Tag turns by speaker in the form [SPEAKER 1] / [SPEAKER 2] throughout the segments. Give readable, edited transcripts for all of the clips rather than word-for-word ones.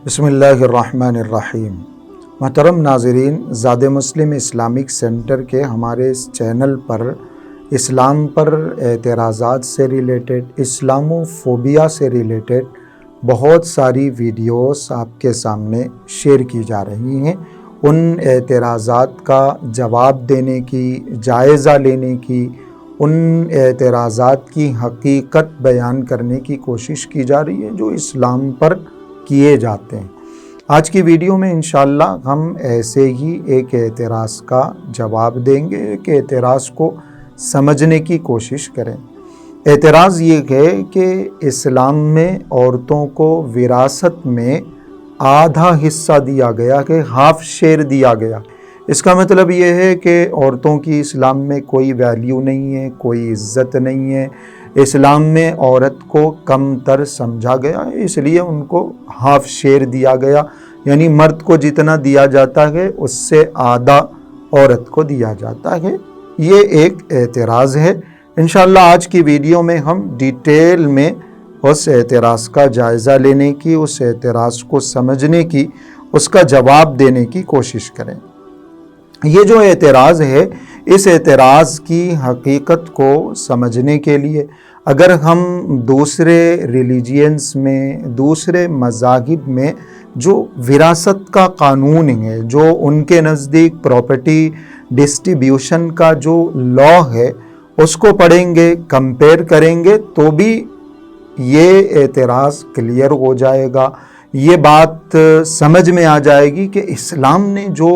[SPEAKER 1] بسم اللہ الرحمن الرحیم۔ محترم ناظرین، زاد مسلم اسلامک سینٹر کے ہمارے اس چینل پر اسلام پر اعتراضات سے ریلیٹڈ، اسلامو فوبیا سے ریلیٹڈ بہت ساری ویڈیوز آپ کے سامنے شیئر کی جا رہی ہیں۔ ان اعتراضات کا جواب دینے کی، جائزہ لینے کی، ان اعتراضات کی حقیقت بیان کرنے کی کوشش کی جا رہی ہے جو اسلام پر کیے جاتے ہیں۔ آج کی ویڈیو میں انشاءاللہ ہم ایسے ہی ایک اعتراض کا جواب دیں گے، ایک اعتراض کو سمجھنے کی کوشش کریں۔ اعتراض یہ ہے کہ اسلام میں عورتوں کو وراثت میں آدھا حصہ دیا گیا، کہ ہاف شیئر دیا گیا۔ اس کا مطلب یہ ہے کہ عورتوں کی اسلام میں کوئی ویلیو نہیں ہے، کوئی عزت نہیں ہے۔ اسلام میں عورت کو کم تر سمجھا گیا، اس لیے ان کو ہاف شیئر دیا گیا، یعنی مرد کو جتنا دیا جاتا ہے اس سے آدھا عورت کو دیا جاتا ہے۔ یہ ایک اعتراض ہے۔ انشاءاللہ آج کی ویڈیو میں ہم ڈیٹیل میں اس اعتراض کا جائزہ لینے کی، اس اعتراض کو سمجھنے کی، اس کا جواب دینے کی کوشش کریں۔ یہ جو اعتراض ہے، اس اعتراض کی حقیقت کو سمجھنے کے لیے اگر ہم دوسرے ریلیجینز میں، دوسرے مذاہب میں جو وراثت کا قانون ہے، جو ان کے نزدیک پراپرٹی ڈسٹریبیوشن کا جو لا ہے، اس کو پڑھیں گے، کمپیئر کریں گے، تو بھی یہ اعتراض کلیئر ہو جائے گا۔ یہ بات سمجھ میں آ جائے گی کہ اسلام نے جو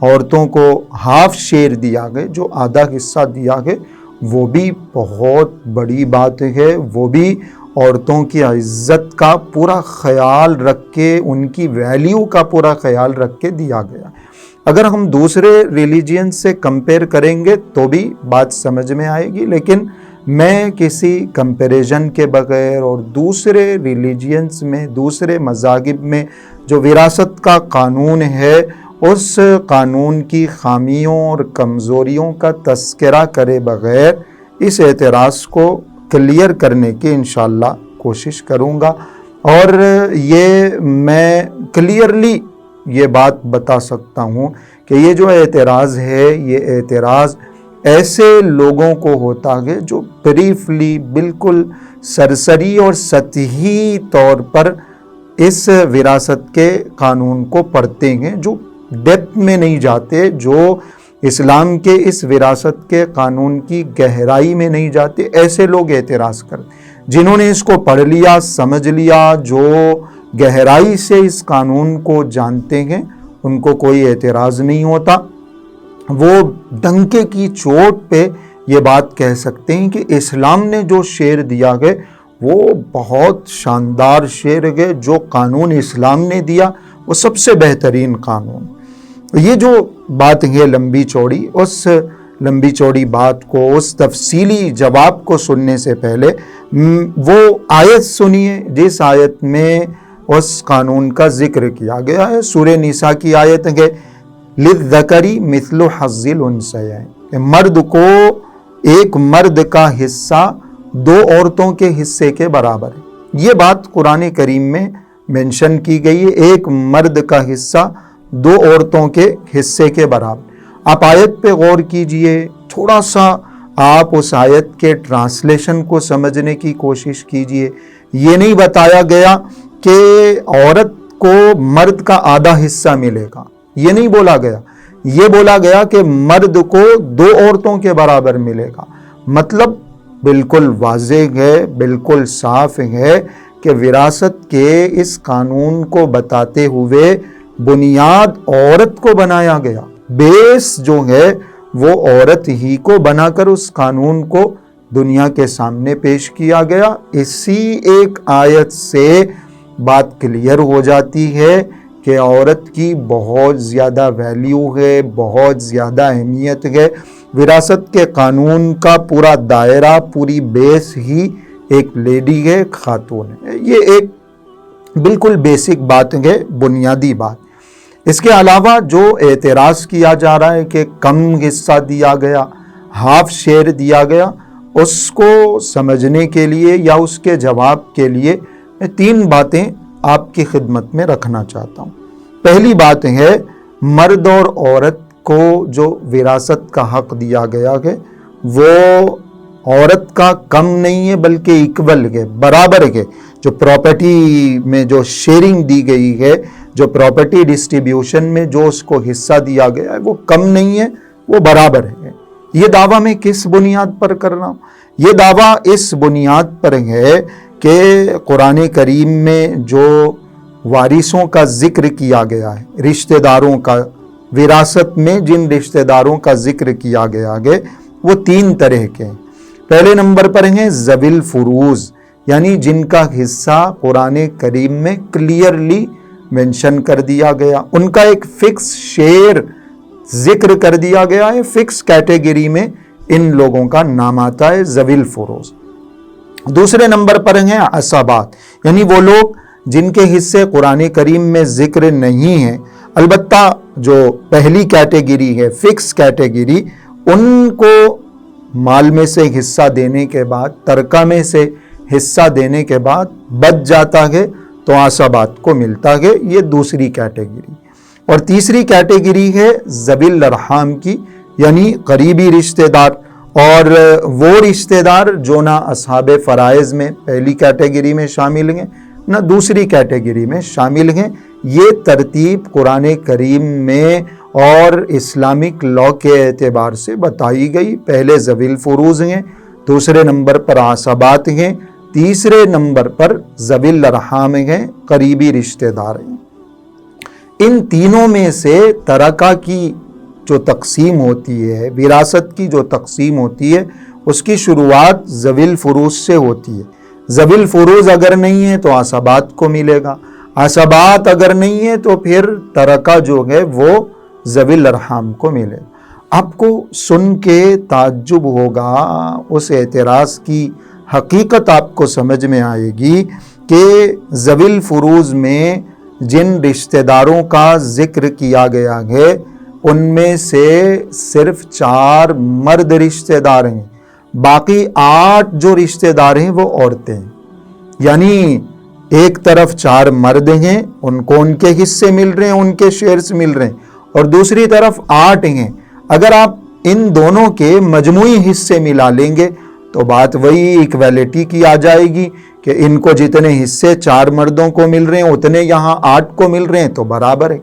[SPEAKER 1] عورتوں کو ہاف شیئر دیا گیا، جو آدھا حصہ دیا گیا، وہ بھی بہت بڑی بات ہے۔ وہ بھی عورتوں کی عزت کا پورا خیال رکھ کے، ان کی ویلیو کا پورا خیال رکھ کے دیا گیا۔ اگر ہم دوسرے ریلیجین سے کمپیئر کریں گے تو بھی بات سمجھ میں آئے گی، لیکن میں کسی کمپیریزن کے بغیر اور دوسرے ریلیجینز میں، دوسرے مذاہب میں جو وراثت کا قانون ہے، اس قانون کی خامیوں اور کمزوریوں کا تذکرہ کرے بغیر اس اعتراض کو کلیئر کرنے کی انشاءاللہ کوشش کروں گا۔ اور یہ میں کلیئرلی یہ بات بتا سکتا ہوں کہ یہ جو اعتراض ہے، یہ اعتراض ایسے لوگوں کو ہوتا ہے جو بریفلی، بالکل سرسری اور سطحی طور پر اس وراثت کے قانون کو پڑھتے ہیں، جو ڈیپتھ میں نہیں جاتے، جو اسلام کے اس وراثت کے قانون کی گہرائی میں نہیں جاتے۔ ایسے لوگ اعتراض کرتے، جنہوں نے اس کو پڑھ لیا، سمجھ لیا، جو گہرائی سے اس قانون کو جانتے ہیں، ان کو کوئی اعتراض نہیں ہوتا۔ وہ ڈنکے کی چوٹ پہ یہ بات کہہ سکتے ہیں کہ اسلام نے جو شعر دیا ہے وہ بہت شاندار شعر ہے، جو قانون اسلام نے دیا وہ سب سے بہترین قانون۔ یہ جو بات ہے لمبی چوڑی، اس لمبی چوڑی بات کو، اس تفصیلی جواب کو سننے سے پہلے وہ آیت سنیے جس آیت میں اس قانون کا ذکر کیا گیا ہے۔ سورہ نساء کی آیت ہے، لِلذَّكَرِ مِثْلُ حَظِّ الْأُنثَيَيْنِ، کہ مرد کو ایک مرد کا حصہ دو عورتوں کے حصے کے برابر ہے۔ یہ بات قرآن کریم میں مینشن کی گئی ہے، ایک مرد کا حصہ دو عورتوں کے حصے کے برابر۔ آپ آیت پہ غور کیجئے، تھوڑا سا آپ اس آیت کے ٹرانسلیشن کو سمجھنے کی کوشش کیجئے۔ یہ نہیں بتایا گیا کہ عورت کو مرد کا آدھا حصہ ملے گا، یہ نہیں بولا گیا۔ یہ بولا گیا کہ مرد کو دو عورتوں کے برابر ملے گا۔ مطلب بالکل واضح ہے، بالکل صاف ہے کہ وراثت کے اس قانون کو بتاتے ہوئے بنیاد عورت کو بنایا گیا، بیس جو ہے وہ عورت ہی کو بنا کر اس قانون کو دنیا کے سامنے پیش کیا گیا۔ اسی ایک آیت سے بات کلیئر ہو جاتی ہے کہ عورت کی بہت زیادہ ویلیو ہے، بہت زیادہ اہمیت ہے۔ وراثت کے قانون کا پورا دائرہ، پوری بیس ہی ایک لیڈی ہے، ایک خاتون ہے۔ یہ ایک بالکل بیسک بات ہے، بنیادی بات۔ اس کے علاوہ جو اعتراض کیا جا رہا ہے کہ کم حصہ دیا گیا، ہاف شیئر دیا گیا، اس کو سمجھنے کے لیے یا اس کے جواب کے لیے میں تین باتیں آپ کی خدمت میں رکھنا چاہتا ہوں۔ پہلی بات ہے، مرد اور عورت کو جو وراثت کا حق دیا گیا ہے وہ عورت کا کم نہیں ہے بلکہ ایکول ہے، برابر ہے۔ جو پراپرٹی میں جو شیئرنگ دی گئی ہے، جو پراپرٹی ڈسٹریبیوشن میں جو اس کو حصہ دیا گیا ہے وہ کم نہیں ہے، وہ برابر ہے۔ یہ دعویٰ میں کس بنیاد پر کر رہا ہوں؟ یہ دعویٰ اس بنیاد پر ہے کہ قرآن کریم میں جو وارثوں کا ذکر کیا گیا ہے، رشتہ داروں کا، وراثت میں جن رشتہ داروں کا ذکر کیا گیا ہے وہ 3 طرح کے ہیں۔ پہلے نمبر پر ہیں ذوی الفروض، یعنی جن کا حصہ قرآن کریم میں کلیئرلی مینشن کر دیا گیا، ان کا ایک فکس شیئر ذکر کر دیا گیا ہے، فکس کیٹیگری میں ان لوگوں کا نام آتا ہے، ذوی الفروض۔ دوسرے نمبر پر ہیں عصبات، یعنی وہ لوگ جن کے حصے قرآن کریم میں ذکر نہیں ہیں، البتہ جو پہلی کیٹیگری ہے فکس کیٹیگری، ان کو مال میں سے حصہ دینے کے بعد، ترکہ میں سے حصہ دینے کے بعد بچ جاتا ہے تو عصبات کو ملتا ہے، یہ دوسری کیٹیگری۔ اور تیسری کیٹیگری ہے ذوی الارحام کی، یعنی قریبی رشتہ دار، اور وہ رشتہ دار جو نہ اصحاب فرائض میں پہلی کیٹیگری میں شامل ہیں نہ دوسری کیٹیگری میں شامل ہیں۔ یہ ترتیب قرآن کریم میں اور اسلامک لا کے اعتبار سے بتائی گئی۔ پہلے ذوی الفروض ہیں، دوسرے نمبر پر عصبات ہیں، تیسرے نمبر پر ذوی الارحام ہیں، قریبی رشتہ دار ہیں۔ ان تینوں میں سے ترکہ کی جو تقسیم ہوتی ہے، وراثت کی جو تقسیم ہوتی ہے، اس کی شروعات ذوی الفروض سے ہوتی ہے۔ ذوی الفروض اگر نہیں ہے تو عصبات کو ملے گا، عصبات اگر نہیں ہے تو پھر ترکہ جو ہے وہ ذوی الارحام کو ملے گا۔ آپ کو سن کے تعجب ہوگا، اس اعتراض کی حقیقت آپ کو سمجھ میں آئے گی کہ ذوی الفروض میں جن رشتہ داروں کا ذکر کیا گیا ہے ان میں سے صرف 4 مرد رشتہ دار ہیں، باقی 8 جو رشتہ دار ہیں وہ عورتیں ہیں۔ یعنی ایک طرف 4 مرد ہیں، ان کو ان کے حصے مل رہے ہیں، ان کے شیئرز مل رہے ہیں، اور دوسری طرف 8 ہیں۔ اگر آپ ان دونوں کے مجموعی حصے ملا لیں گے تو بات وہی ایکویلٹی کی آ جائے گی کہ ان کو جتنے حصے 4 مردوں کو مل رہے ہیں اتنے یہاں 8 کو مل رہے ہیں، تو برابر ہے۔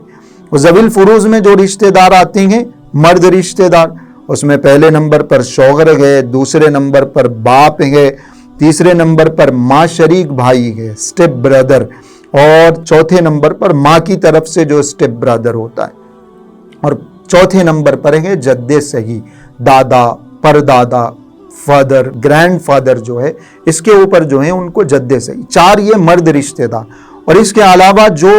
[SPEAKER 1] ذوی الفروض میں جو رشتہ دار آتے ہیں مرد رشتہ دار، اس میں پہلے نمبر پر شوہر ہے، دوسرے نمبر پر باپ ہے، تیسرے نمبر پر ماں شریک بھائی ہے، سٹیپ بردر، اور چوتھے نمبر پر ماں کی طرف سے جو سٹیپ بردر ہوتا ہے، اور چوتھے نمبر پر ہے جد صحیح، دادا، پردادا، فادر، گرینڈ فادر جو ہے، اس کے اوپر جو ہے ان کو جد صحیح۔ 4 یہ مرد رشتہ دار، اور اس کے علاوہ جو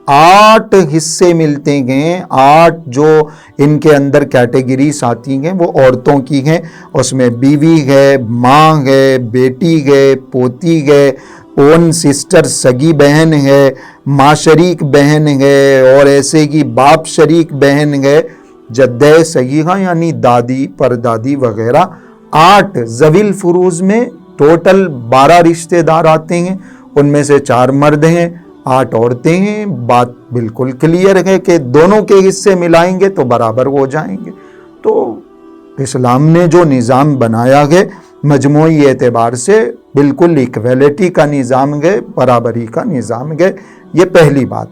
[SPEAKER 1] 8 حصے ملتے ہیں، 8 جو ان کے اندر کیٹیگریز آتی ہیں وہ عورتوں کی ہیں۔ اس میں بیوی ہے، ماں ہے، بیٹی ہے، پوتی ہے، اون سسٹر سگی بہن ہے، ماں شریک بہن ہے، اور ایسے کی باپ شریک بہن ہے، جدہ صحیحہ یعنی دادی، پردادی وغیرہ۔ 8 ذوی الفروض میں ٹوٹل 12 رشتہ دار آتے ہیں، ان میں سے 4 مرد ہیں، 8 عورتیں ہیں۔ بات بالکل کلیئر ہے کہ دونوں کے حصے ملائیں گے تو برابر ہو جائیں گے۔ تو اسلام نے جو نظام بنایا ہے مجموعی اعتبار سے بالکل ایکویلٹی کا نظام ہے، برابری کا نظام ہے، یہ پہلی بات۔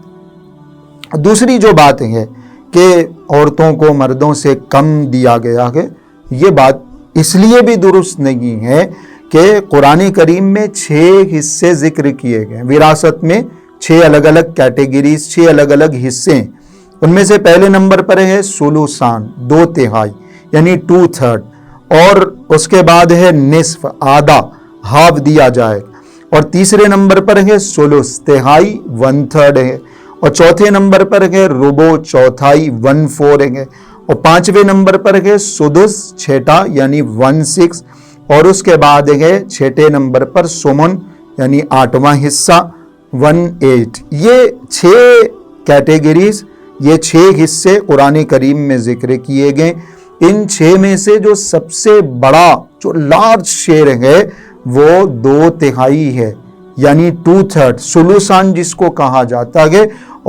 [SPEAKER 1] دوسری جو بات ہے کہ عورتوں کو مردوں سے کم دیا گیا ہے، یہ بات اس لیے بھی درست نہیں ہے کہ قرآن کریم میں 6 حصے ذکر کیے گئے، وراثت میں 6 الگ الگ کیٹیگریز، 6 الگ الگ حصے ہیں۔ ان میں سے پہلے نمبر پر ہے ثلثان، 2/3 یعنی 2/3، اور اس کے بعد ہے نصف، آدھا، ہاف دیا جائے، اور تیسرے نمبر پر ہے ثلث، تہائی، 1/3 ہے، اور چوتھے نمبر پر ہے ربع، چوتھائی، 1/4 ہے، اور 5ویں نمبر پر ہے سدس، چھٹا یعنی 1/6، اور اس کے بعد ہے 6 نمبر پر سمن یعنی 8واں حصہ، 1/8۔ یہ 6 کیٹیگریز، یہ 6 حصے قرآن کریم میں ذکر کیے گئے۔ ان 6 میں سے جو سب سے بڑا، جو لارج شیئر ہے وہ 2/3 ہے، یعنی 2/3 سلوسان جس کو کہا جاتا ہے،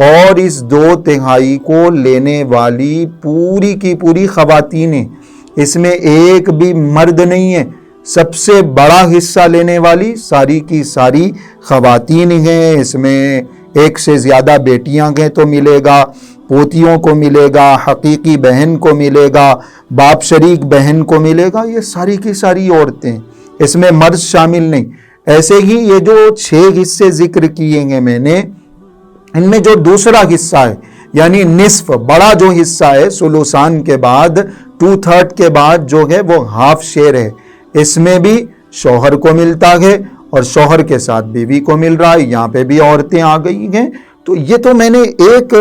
[SPEAKER 1] اور اس 2/3 کو لینے والی پوری کی پوری خواتین ہیں، اس میں ایک بھی مرد نہیں ہے۔ سب سے بڑا حصہ لینے والی ساری کی ساری خواتین ہیں، اس میں ایک سے زیادہ بیٹیاں ہیں تو ملے گا، پوتیوں کو ملے گا، حقیقی بہن کو ملے گا، باپ شریک بہن کو ملے گا، یہ ساری کی ساری عورتیں، اس میں مرد شامل نہیں۔ ایسے ہی یہ جو 6 حصے ذکر کیے ہیں میں نے، ان میں جو دوسرا حصہ ہے یعنی نصف، بڑا جو حصہ ہے سلوسان کے بعد 2/3 کے بعد جو ہے وہ ہاف شیئر ہے، اس میں بھی شوہر کو ملتا ہے اور شوہر کے ساتھ بیوی کو مل رہا ہے، یہاں پہ بھی عورتیں آ گئی ہیں۔ تو یہ تو میں نے ایک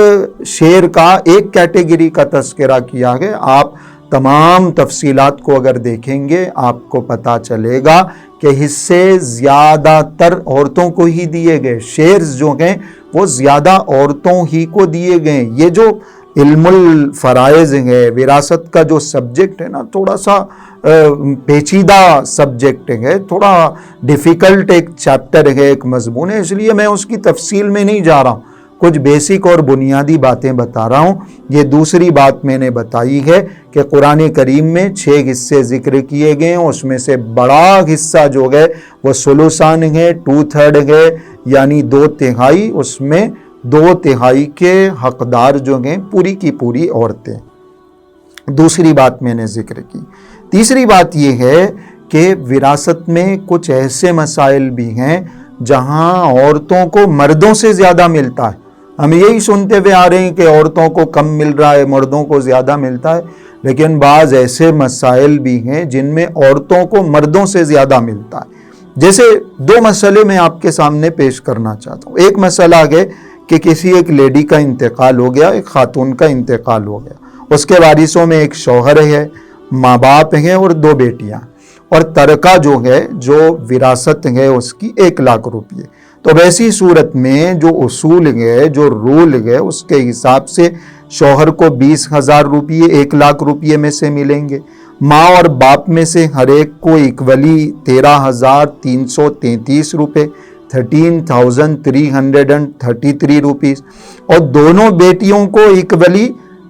[SPEAKER 1] شیئر کا، ایک کیٹیگری کا تذکرہ کیا ہے، آپ تمام تفصیلات کو اگر دیکھیں گے آپ کو پتا چلے گا کہ حصے زیادہ تر عورتوں کو ہی دیے گئے، شیئرز جو ہیں وہ زیادہ عورتوں ہی کو دیے گئے۔ یہ جو علم الفرائض ہے، وراثت کا جو سبجیکٹ ہے نا، تھوڑا سا پیچیدہ سبجیکٹ ہے، تھوڑا ڈیفیکلٹ ایک چیپٹر ہے، ایک مضمون ہے، اس لیے میں اس کی تفصیل میں نہیں جا رہا ہوں، کچھ بیسک اور بنیادی باتیں بتا رہا ہوں۔ یہ دوسری بات میں نے بتائی ہے کہ قرآن کریم میں 6 حصے ذکر کیے گئے ہیں، اس میں سے بڑا حصہ جو ہے وہ سلوسان ہے، 2/3 ہے، یعنی 2/3، اس میں 2/3 کے حقدار جو ہیں پوری کی پوری عورتیں۔ دوسری بات میں نے ذکر کی۔ تیسری بات یہ ہے کہ وراثت میں کچھ ایسے مسائل بھی ہیں جہاں عورتوں کو مردوں سے زیادہ ملتا ہے۔ ہم یہی سنتے ہوئے آ رہے ہیں کہ عورتوں کو کم مل رہا ہے، مردوں کو زیادہ ملتا ہے، لیکن بعض ایسے مسائل بھی ہیں جن میں عورتوں کو مردوں سے زیادہ ملتا ہے۔ جیسے 2 مسئلے میں آپ کے سامنے پیش کرنا چاہتا ہوں۔ ایک مسئلہ ہے کہ کسی ایک لیڈی کا انتقال ہو گیا، ایک خاتون کا انتقال ہو گیا، اس کے وارثوں میں ایک شوہر ہے، ماں باپ ہیں اور 2 بیٹیاں، اور ترکہ جو ہے، جو وراثت ہے اس کی 1 لاکھ روپے۔ تو ویسی صورت میں جو اصول ہے، جو رول ہے، اس کے حساب سے شوہر کو 20,000 روپے 1 لاکھ روپے میں سے ملیں گے، ماں اور باپ میں سے ہر ایک کو ایکولی 13,333 روپے 13,333 روپیز، اور دونوں بیٹیوں کو ایکولی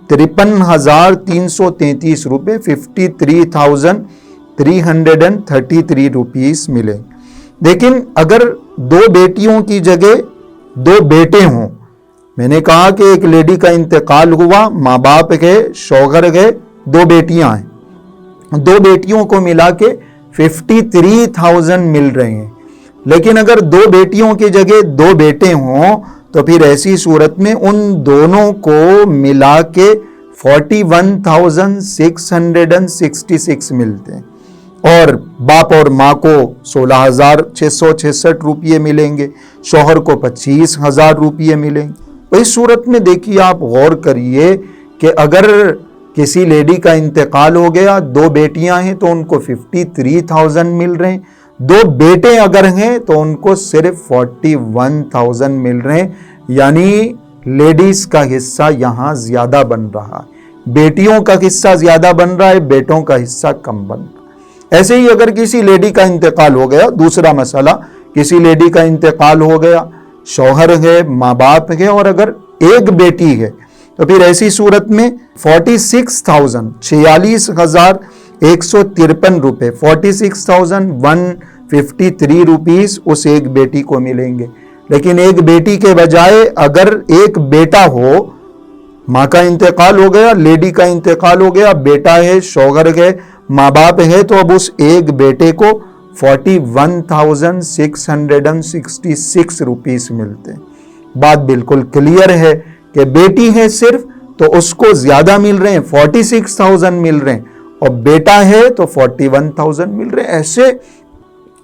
[SPEAKER 1] 53,333 روپے 53,333 روپیز ملے۔ لیکن اگر 2 بیٹیوں کی جگہ 2 بیٹے ہوں، میں نے کہا کہ ایک لیڈی کا انتقال ہوا، ماں باپ گئے، شوہر گئے، 2 بیٹیاں ہیں، 2 بیٹیوں کو ملا کے 53,000 مل رہے ہیں۔ لیکن اگر 2 بیٹیوں کی جگہ 2 بیٹے ہوں تو پھر ایسی صورت میں ان دونوں کو ملا کے 41,666 ملتے ہیں، اور باپ اور ماں کو 16,666 روپے ملیں گے، شوہر کو 25,000 روپے ملیں گے۔ اس صورت میں دیکھیے، آپ غور کریے کہ اگر کسی لیڈی کا انتقال ہو گیا، 2 بیٹیاں ہیں تو ان کو 53,000 مل رہے ہیں، 2 بیٹے اگر ہیں تو ان کو صرف 41,000 مل رہے ہیں، یعنی لیڈیز کا حصہ یہاں زیادہ بن رہا ہے، بیٹیوں کا حصہ زیادہ بن رہا ہے، بیٹوں کا حصہ کم بن رہا ہے۔ ایسے ہی اگر کسی لیڈی کا انتقال ہو گیا، دوسرا مسئلہ، کسی لیڈی کا انتقال ہو گیا، شوہر ہے، ماں باپ ہے، اور اگر ایک بیٹی ہے، تو پھر ایسی صورت میں 46,153 روپے 46,153 روپیز اس ایک بیٹی کو ملیں گے۔ لیکن ایک بیٹی کے بجائے اگر ایک بیٹا ہو، ماں کا انتقال ہو گیا، لیڈی کا انتقال ہو گیا، بیٹا ہے، شوہر ہے، ماں باپ ہے، تو اب اس ایک بیٹے کو 41,666 روپیز ملتے ہیں۔ بات بالکل کلیئر ہے کہ بیٹی ہے صرف تو اس کو زیادہ مل رہے ہیں، 46,000 مل رہے ہیں، اور بیٹا ہے تو 41,000 مل رہے ہیں۔ ایسے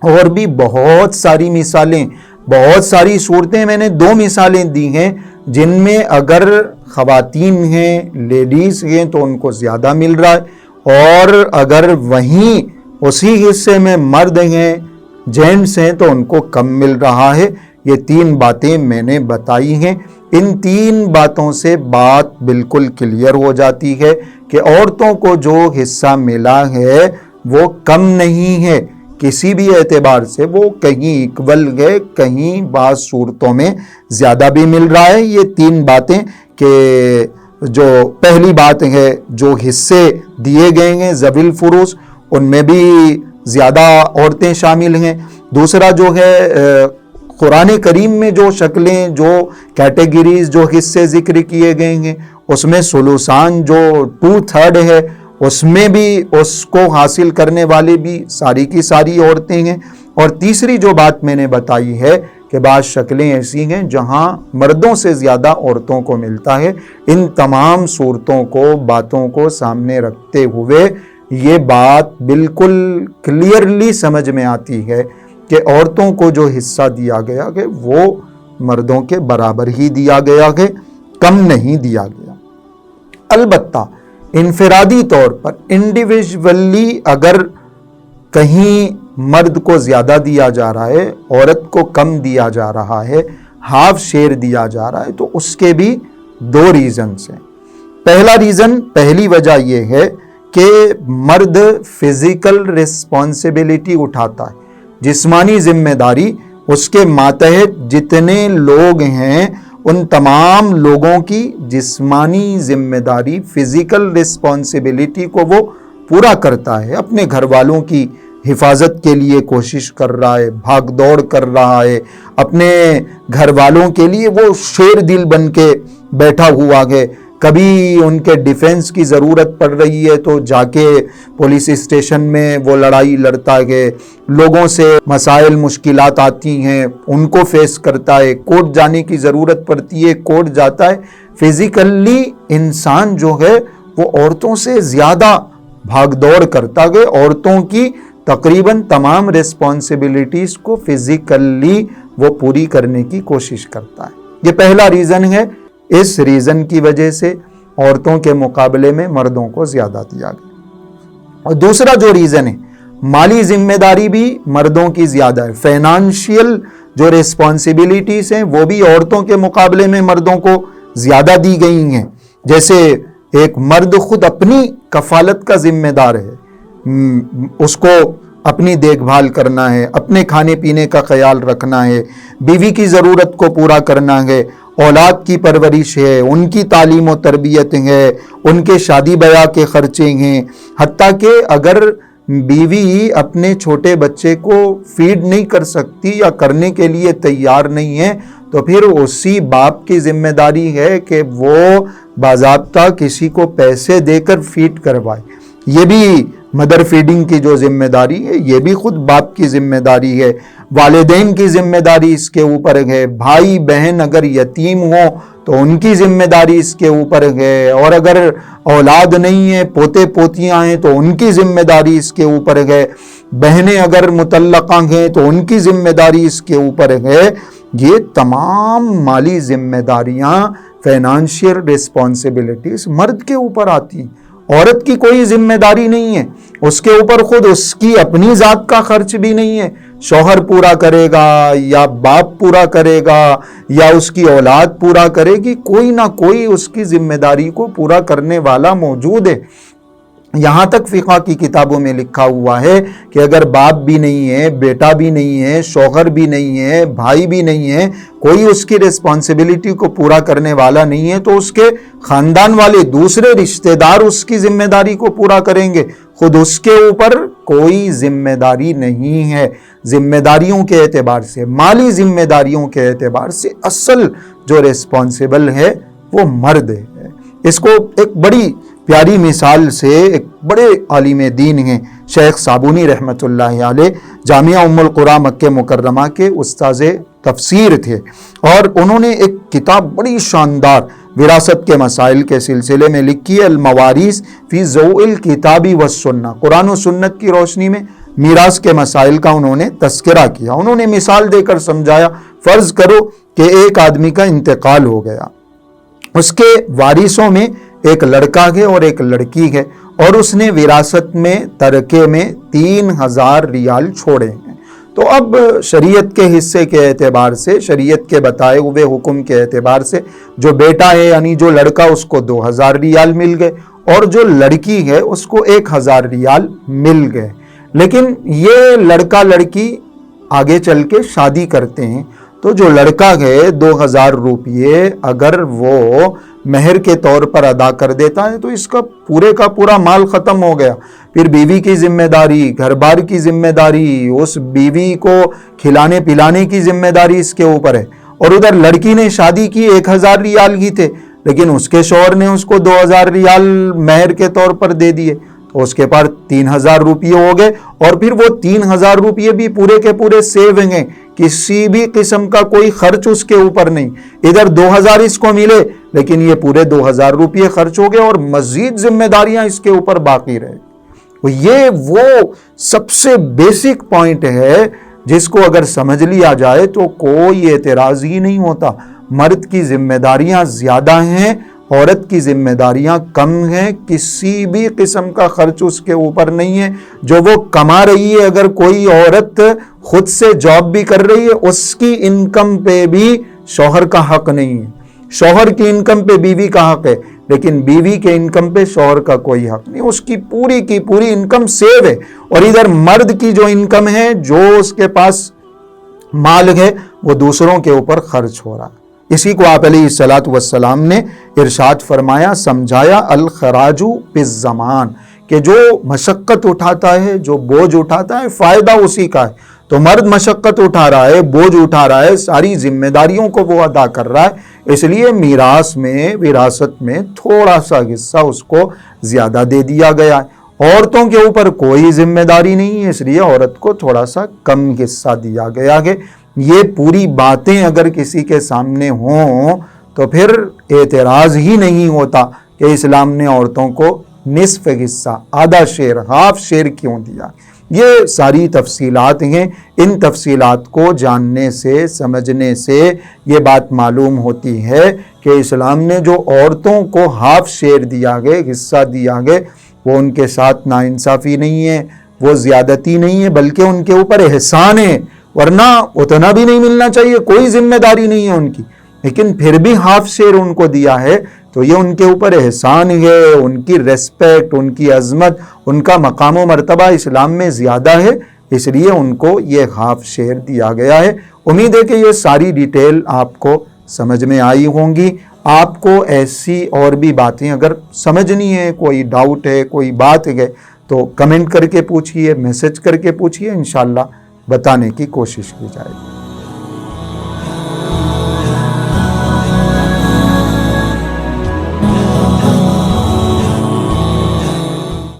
[SPEAKER 1] اور بھی بہت ساری مثالیں، بہت ساری صورتیں میں نے 2 مثالیں دی ہیں جن میں اگر خواتین ہیں، لیڈیز ہیں تو ان کو زیادہ مل رہا ہے، اور اگر وہیں اسی حصے میں مرد ہیں، جینٹس ہیں، تو ان کو کم مل رہا ہے۔ یہ 3 باتیں میں نے بتائی ہیں۔ ان 3 باتوں سے بات بالکل کلیئر ہو جاتی ہے کہ عورتوں کو جو حصہ ملا ہے وہ کم نہیں ہے، کسی بھی اعتبار سے وہ کہیں اکول ہے، کہیں بعض صورتوں میں زیادہ بھی مل رہا ہے۔ یہ 3 باتیں کہ جو پہلی بات ہے جو حصے دیے گئے ہیں ذوی الفروض، ان میں بھی زیادہ عورتیں شامل ہیں۔ دوسرا جو ہے قرآن کریم میں جو شکلیں، جو کیٹیگریز، جو حصے ذکر کیے گئے ہیں، اس میں ثلثان جو 2/3 ہے، اس میں بھی اس کو حاصل کرنے والے بھی ساری کی ساری عورتیں ہیں۔ اور تیسری جو بات میں نے بتائی ہے کہ بعض شکلیں ایسی ہیں جہاں مردوں سے زیادہ عورتوں کو ملتا ہے۔ ان تمام صورتوں کو، باتوں کو سامنے رکھتے ہوئے یہ بات بالکل کلیئرلی سمجھ میں آتی ہے کہ عورتوں کو جو حصہ دیا گیا ہے وہ مردوں کے برابر ہی دیا گیا ہے، کم نہیں دیا گیا۔ البتہ انفرادی طور پر انڈیویژولی اگر کہیں مرد کو زیادہ دیا جا رہا ہے، عورت کو کم دیا جا رہا ہے، ہاف شیئر دیا جا رہا ہے، تو اس کے بھی 2 ریزنز ہیں۔ پہلی وجہ یہ ہے کہ مرد فزیکل رسپانسبلٹی اٹھاتا ہے، جسمانی ذمہ داری، اس کے ماتحت جتنے لوگ ہیں ان تمام لوگوں کی جسمانی ذمہ داری، فزیکل رسپانسبلٹی کو وہ پورا کرتا ہے، اپنے گھر والوں کی حفاظت کے لیے کوشش کر رہا ہے، بھاگ دوڑ کر رہا ہے، اپنے گھر والوں کے لیے وہ شیر دل بن کے بیٹھا ہوا ہے۔ کبھی ان کے ڈیفنس کی ضرورت پڑ رہی ہے تو جا کے پولیس اسٹیشن میں وہ لڑائی لڑتا ہے، لوگوں سے مسائل مشکلات آتی ہیں ان کو فیس کرتا ہے، کورٹ جانے کی ضرورت پڑتی ہے کورٹ جاتا ہے۔ فزیکلی انسان جو ہے وہ عورتوں سے زیادہ بھاگ دوڑ کرتا ہے، عورتوں کی تقریباً تمام ریسپانسبلٹیز کو فزیکلی وہ پوری کرنے کی کوشش کرتا ہے۔ یہ پہلا ریزن ہے، اس ریزن کی وجہ سے عورتوں کے مقابلے میں مردوں کو زیادہ دیا گیا۔ اور دوسرا جو ریزن ہے، مالی ذمہ داری بھی مردوں کی زیادہ ہے، فائنانشیل جو ریسپانسبلٹیز ہیں وہ بھی عورتوں کے مقابلے میں مردوں کو زیادہ دی گئی ہیں۔ جیسے ایک مرد خود اپنی کفالت کا ذمہ دار ہے، اس کو اپنی دیکھ بھال کرنا ہے، اپنے کھانے پینے کا خیال رکھنا ہے، بیوی کی ضرورت کو پورا کرنا ہے، اولاد کی پرورش ہے، ان کی تعلیم و تربیت ہے، ان کے شادی بیاہ کے خرچے ہیں، حتیٰ کہ اگر بیوی اپنے چھوٹے بچے کو فیڈ نہیں کر سکتی یا کرنے کے لیے تیار نہیں ہے تو پھر اسی باپ کی ذمہ داری ہے کہ وہ باضابطہ کسی کو پیسے دے کر فیڈ کروائے۔ یہ بھی مدر فیڈنگ کی جو ذمہ داری ہے یہ بھی خود باپ کی ذمہ داری ہے، والدین کی ذمہ داری اس کے اوپر ہے، بھائی بہن اگر یتیم ہوں تو ان کی ذمہ داری اس کے اوپر ہے، اور اگر اولاد نہیں ہے، پوتے پوتیاں ہیں تو ان کی ذمہ داری اس کے اوپر ہے، بہنیں اگر مطلقہ ہیں تو ان کی ذمہ داری اس کے اوپر ہے۔ یہ تمام مالی ذمہ داریاں، فائنانشیل ریسپانسبلٹیز مرد کے اوپر آتی ہیں، عورت کی کوئی ذمہ داری نہیں ہے، اس کے اوپر خود اس کی اپنی ذات کا خرچ بھی نہیں ہے، شوہر پورا کرے گا یا باپ پورا کرے گا یا اس کی اولاد پورا کرے گی، کوئی نہ کوئی اس کی ذمہ داری کو پورا کرنے والا موجود ہے۔ یہاں تک فقہ کی کتابوں میں لکھا ہوا ہے کہ اگر باپ بھی نہیں ہے، بیٹا بھی نہیں ہے، شوہر بھی نہیں ہے، بھائی بھی نہیں ہے، کوئی اس کی ریسپانسبلٹی کو پورا کرنے والا نہیں ہے تو اس کے خاندان والے دوسرے رشتہ دار اس کی ذمہ داری کو پورا کریں گے، خود اس کے اوپر کوئی ذمہ داری نہیں ہے۔ ذمہ داریوں کے اعتبار سے، مالی ذمہ داریوں کے اعتبار سے اصل جو ریسپانسبل ہے وہ مرد ہے۔ اس کو ایک بڑی پیاری مثال سے ایک بڑے عالم دین ہیں شیخ صابونی رحمۃ اللہ علیہ، جامعہ ام القریٰ مکہ مکرمہ کے استاذ تفسیر تھے، اور انہوں نے ایک کتاب بڑی شاندار وراثت کے مسائل کے سلسلے میں لکھی ہے، الموارث فی ضوء الکتاب والسنہ، قرآن و سنت کی روشنی میں میراث کے مسائل کا انہوں نے تذکرہ کیا۔ انہوں نے مثال دے کر سمجھایا، فرض کرو کہ ایک آدمی کا انتقال ہو گیا، اس کے وارثوں میں ایک لڑکا ہے اور ایک لڑکی ہے، اور اس نے وراثت میں ترکے میں 3000 ریال چھوڑے ہیں۔ تو اب شریعت کے حصے کے اعتبار سے، شریعت کے بتائے ہوئے حکم کے اعتبار سے جو بیٹا ہے یعنی جو لڑکا، اس کو 2000 ریال مل گئے، اور جو لڑکی ہے اس کو 1000 ریال مل گئے۔ لیکن یہ لڑکا لڑکی آگے چل کے شادی کرتے ہیں تو جو لڑکا ہے 2000 روپیے اگر وہ مہر کے طور پر ادا کر دیتا ہے تو اس کا پورا مال ختم ہو گیا. پھر بیوی کی ذمہ داری، گھر بار کی ذمہ داری، اس بیوی کو کھلانے پلانے کی ذمہ داری اس کے اوپر ہے. اور ادھر لڑکی نے شادی کی 1000 ریال کی تھے، لیکن اس کے شوہر نے اس کو 2000 ریال مہر کے طور پر دے دیے تو اس کے پاس 3000 روپیے ہو گئے. اور پھر وہ 3000 روپیے بھی پورے کے پورے سیونگ ہیں، کسی بھی قسم کا کوئی خرچ اس کے اوپر نہیں. ادھر 2000 اس کو ملے لیکن یہ پورے 2000 روپیے خرچ ہو گئے اور مزید ذمہ داریاں اس کے اوپر باقی رہے. یہ وہ سب سے بیسک پوائنٹ ہے جس کو اگر سمجھ لیا جائے تو کوئی اعتراض ہی نہیں ہوتا. مرد کی ذمہ داریاں زیادہ ہیں، عورت کی ذمہ داریاں کم ہیں. کسی بھی قسم کا خرچ اس کے اوپر نہیں ہے. جو وہ کما رہی ہے، اگر کوئی عورت خود سے جاب بھی کر رہی ہے، اس کی انکم پہ بھی شوہر کا حق نہیں ہے. شوہر کی انکم پہ بیوی کا حق ہے، لیکن بیوی کے انکم پہ شوہر کا کوئی حق نہیں. اس کی پوری انکم سیو ہے. اور ادھر مرد کی جو انکم ہے، جو اس کے پاس مال ہے، وہ دوسروں کے اوپر خرچ ہو رہا ہے. اسی کو آپ علیہ الصلاۃ والسلام نے ارشاد فرمایا، سمجھایا، الخراج بالزمان، کہ جو مشقت اٹھاتا ہے، جو بوجھ اٹھاتا ہے، فائدہ اسی کا ہے. تو مرد مشقت اٹھا رہا ہے، بوجھ اٹھا رہا ہے، ساری ذمہ داریوں کو وہ ادا کر رہا ہے. اس لیے میراث میں، وراثت میں تھوڑا سا حصہ اس کو زیادہ دے دیا گیا ہے. عورتوں کے اوپر کوئی ذمہ داری نہیں ہے، اس لیے عورت کو تھوڑا سا کم حصہ دیا گیا ہے. یہ پوری باتیں اگر کسی کے سامنے ہوں تو پھر اعتراض ہی نہیں ہوتا کہ اسلام نے عورتوں کو نصف حصہ، آدھا شیئر، ہاف شیئر کیوں دیا. یہ ساری تفصیلات ہیں. ان تفصیلات کو جاننے سے، سمجھنے سے یہ بات معلوم ہوتی ہے کہ اسلام نے جو عورتوں کو ہاف شیئر دیا گئے، حصہ دیا گئے، وہ ان کے ساتھ ناانصافی نہیں ہے، وہ زیادتی نہیں ہے، بلکہ ان کے اوپر احسان ہے. ورنہ اتنا بھی نہیں ملنا چاہیے، کوئی ذمہ داری نہیں ہے ان کی، لیکن پھر بھی ہاف شیئر ان کو دیا ہے تو یہ ان کے اوپر احسان ہے. ان کی ریسپیکٹ، ان کی عظمت، ان کا مقام و مرتبہ اسلام میں زیادہ ہے، اس لیے ان کو یہ ہاف شیئر دیا گیا ہے. امید ہے کہ یہ ساری ڈیٹیل آپ کو سمجھ میں آئی ہوں گی. آپ کو ایسی اور بھی باتیں اگر سمجھنی ہے، کوئی ڈاؤٹ ہے، کوئی بات ہے تو کمنٹ کر کے پوچھیے، میسج کر کے پوچھیے، انشاءاللہ بتانے کی کوشش کی جائے گی.